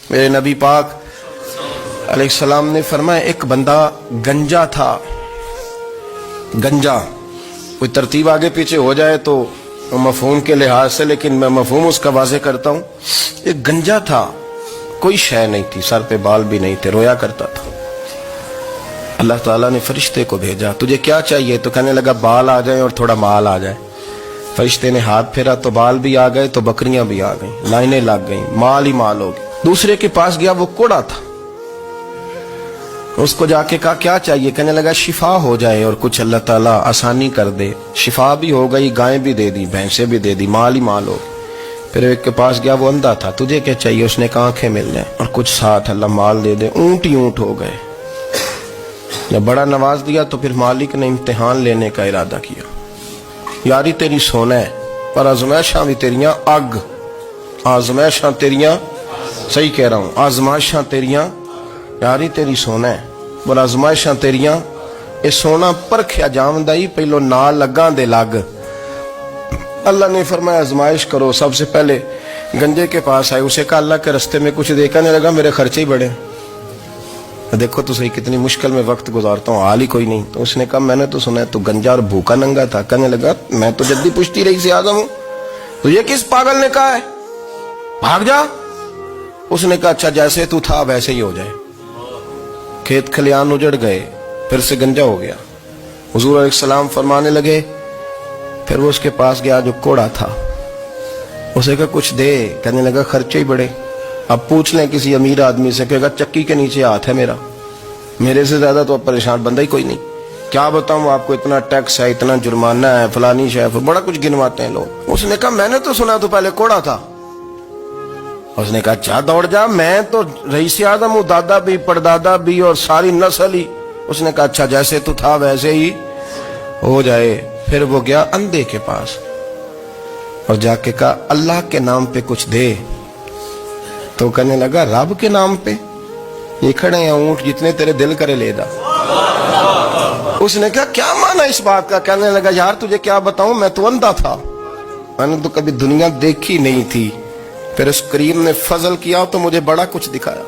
میرے نبی پاک علیہ السلام نے فرمایا ایک بندہ گنجا تھا. گنجا کوئی ترتیب آگے پیچھے ہو جائے تو مفہوم کے لحاظ سے، لیکن میں مفہوم اس کا واضح کرتا ہوں. ایک گنجا تھا، کوئی شے نہیں تھی، سر پہ بال بھی نہیں تھے، رویا کرتا تھا. اللہ تعالیٰ نے فرشتے کو بھیجا، تجھے کیا چاہیے؟ تو کہنے لگا بال آ جائیں اور تھوڑا مال آ جائے. فرشتے نے ہاتھ پھیرا تو بال بھی آ گئے، تو بکریاں بھی آ گئیں، لائنیں لگ گئیں، مال ہی مال ہو گیا. دوسرے کے پاس گیا، وہ کوڑا تھا. اس کو جا کے کہا کیا چاہیے؟ کہنے لگا شفا ہو جائے اور کچھ اللہ تعالیٰ آسانی کر دے. شفا بھی ہو گئی، گائیں بھی دے دی، بھینسیں بھی دے دی، مال ہی مال ہو. پھر ایک کے پاس گیا، وہ اندھا تھا، تجھے کیا چاہیے؟ اس نے کہا آنکھیں مل جائیں اور کچھ ساتھ اللہ مال دے دے. اونٹ ہی اونٹ ہو گئے. جب بڑا نواز دیا تو پھر مالک نے امتحان لینے کا ارادہ کیا. یاری تیری سونا ہے پر آزمائشاں بھی تیریاں اگ. آزمائشاں تیریاں، صحیح کہہ رہا ہوں، آزمائشاں تیریاں، یاری تیری سونا ہے پر آزمائشاں تیریاں. اے سونا پرکھیا جاوندا ہی پہلو نال لگاں دے لگ. اللہ نے فرمایا آزمائش کرو. سب سے پہلے گنجے کے پاس آئے، اسے کہا اللہ کے رستے میں کچھ دے. کہنے لگا میرے خرچے ہی بڑے. دیکھو تو صحیح کتنی مشکل میں وقت گزارتا ہوں، حال ہی کوئی نہیں. تو اس نے کہا میں نے تو سنا ہے تو گنجا اور بھوکا ننگا تھا. کہنے لگا میں تو جدی پشتی رئیس اعظم ہوں. تو یہ کس پاگل نے کہا ہے؟ بھاگ جا. اس نے کہا اچھا جیسے تو تھا ویسے ہی ہو جائے. کھیت کھلیان اجڑ گئے، پھر سے گنجا ہو گیا. حضور علیہ السلام فرمانے لگے. پھر وہ اس کے پاس گیا جو کوڑا تھا، اسے کہا کچھ دے. کہنے لگا خرچے ہی بڑے. اب پوچھ لیں کسی امیر آدمی سے، کہے گا چکی کے نیچے ہاتھ ہے میرا، میرے سے زیادہ تو اب پریشان بندہ ہی کوئی نہیں. کیا بتاؤں آپ کو، اتنا ٹیکس ہے، اتنا جرمانہ ہے، فلانی شے، بڑا کچھ گنواتے ہیں لوگ. اس نے کہا میں نے تو سنا تو پہلے کوڑا تھا. اس نے کہا اچھا دوڑ جا، میں تو رئیس اعظم ہوں، دادا بھی پردادا بھی اور ساری نسل ہی. اس نے کہا اچھا جیسے تو تھا ویسے ہی ہو جائے. پھر وہ گیا اندھے کے پاس اور جا کے کہا اللہ کے نام پہ کچھ دے. تو کہنے لگا رب کے نام پہ؟ یہ کھڑے ہیں اونٹ، جتنے تیرے دل کرے لے جا. اس نے کہا کیا معنی اس بات کا؟ کہنے لگا یار تجھے کیا بتاؤں، میں تو اندھا تھا، میں نے تو کبھی دنیا دیکھی نہیں تھی. پھر اس کریم نے فضل کیا تو مجھے بڑا کچھ دکھایا.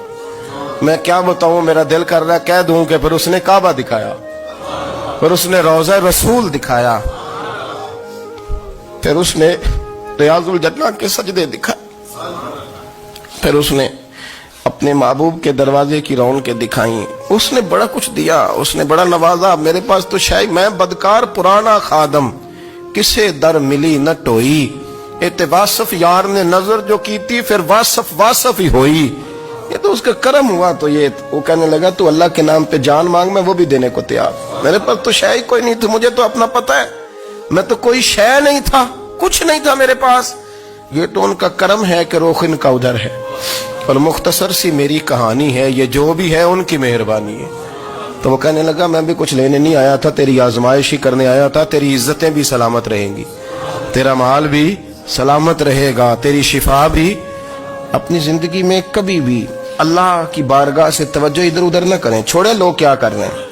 میں کیا بتاؤں، میرا دل کر رہا ہے کہہ دوں کہ پھر اس نے کعبہ دکھایا، پھر اس نے روضہ رسول دکھایا، پھر اس نے ریاض الجنہ کے سجدے دکھائے، پھر اس نے اپنے محبوب کے دروازے کی رونقیں دکھائیں. اس نے بڑا کچھ دیا، اس نے بڑا نوازا. میرے پاس تو شاید میں بدکار پرانا خادم، کسے در ملی نہ ٹوئی. واصف یار نے نظر جو کی تھی پھر واصف ہی ہوئی. یہ تو اس کا کرم ہوا. تو یہ وہ کہنے لگا تو اللہ کے نام پہ جان مانگ، میں وہ بھی دینے کو تیار. میرے پاس تو شے کوئی نہیں تھی، مجھے تو اپنا پتہ ہے، میں تو کوئی شے نہیں تھا، کچھ نہیں تھا میرے پاس. یہ تو ان کا کرم ہے کہ رخ ان کا ادھر ہے. اور مختصر سی میری کہانی ہے، یہ جو بھی ہے ان کی مہربانی ہے. تو وہ کہنے لگا میں بھی کچھ لینے نہیں آیا تھا، تیری آزمائش ہی کرنے آیا تھا. تیری عزتیں بھی سلامت رہیں گی، تیرا مال بھی سلامت رہے گا، تیری شفا بھی. اپنی زندگی میں کبھی بھی اللہ کی بارگاہ سے توجہ ادھر ادھر نہ کریں. چھوڑے لوگ کیا کر رہے ہیں.